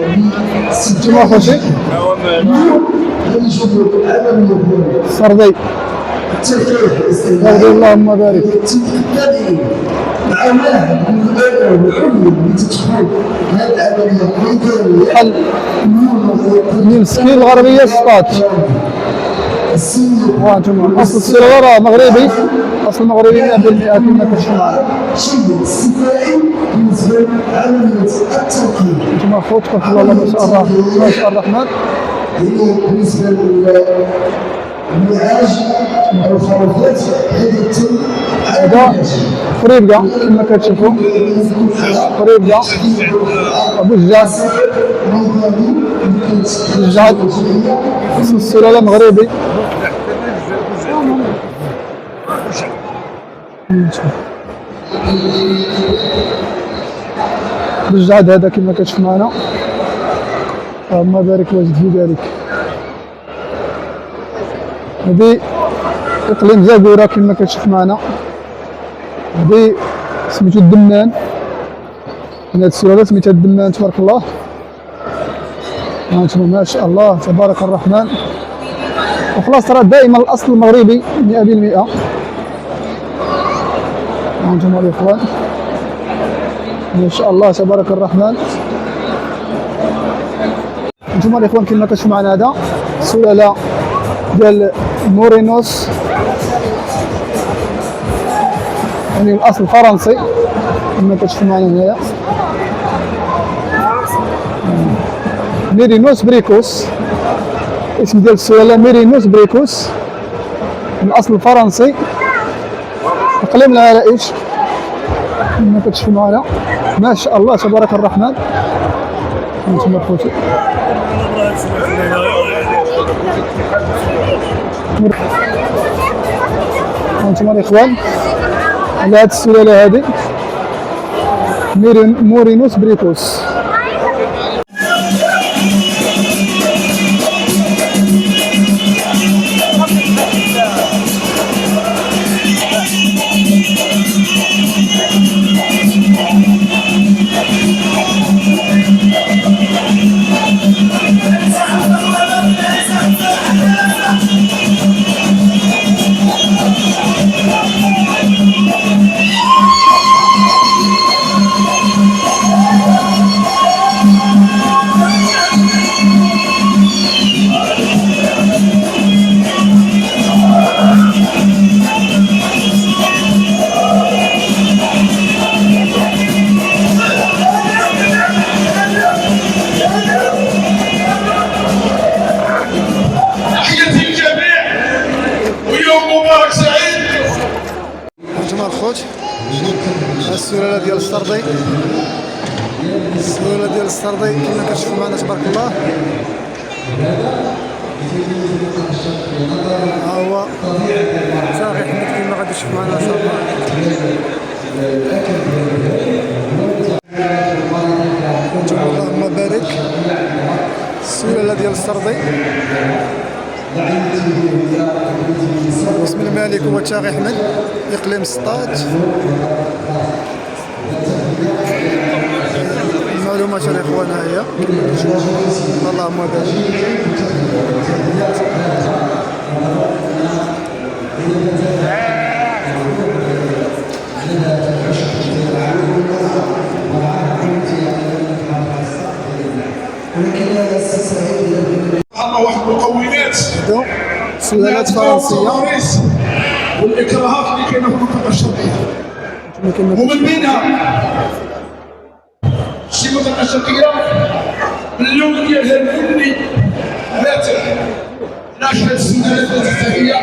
انتما خوتي السردي سردي اللهم بارك حل من سكين الغربية سقاط وانتم اصل السيرورة مغربي اصل مغربي 100% كما كتشوفوا معنا انتم اخوت تبارك الله ما شاء الله ما شاء الرحمن بالنسبه للمعاج او الخرافات هذه تتم هذا فريبكا كما كتشوفوا فريبكا بوجاد بوجاد اسم السلالة مغربي بوجاد هذا كما كتشوف معنا اللهم بارك واجد في ذلك هذه اقليم زاكورا كما كتشوف معنا هذه سميتو الدمان من هاد السلالة سميتها الدمان تبارك الله هانتوما ما شاء الله تبارك الرحمن وخلاص راه دائما الاصل المغربي 100%. هانتوما الاخوان ما شاء الله تبارك الرحمن. هانتوما الاخوان كما كتشوفوا معنا هذا سلالة ديال مورينوس يعني الاصل الفرنسي كما كتشوفوا معنا هنايا ميرينوس بريكوس اسم ديال السلالة ميرينوس بريكوس من الاصل الفرنسي اقليم العرائش كما كتشوفوا معنا ما شاء الله تبارك الرحمن. هانتوما خوتي هانتوما الاخوان على هاد السلالة هادي مورينوس بريكوس. السلالة ديال السردي السلالة ديال السردي كما كتشوفوا معنا تبارك الله ها هو صافي حميد كما غادي تشوف معنا ان شاء الله. اللهم بارك السلالة ديال السردي بسم الملك هو تاغي احمد اقليم سطات. المعلومات الاخوان ها هي اللهم بارك. واحد المقومات سلالات فرنسية والاكراهات اللي كاينه في المنطقه الشرقيه ومن بينها شي منطقه شرقيه اللون ديالها البني ماتح ناشئه السلالات الفلسفيه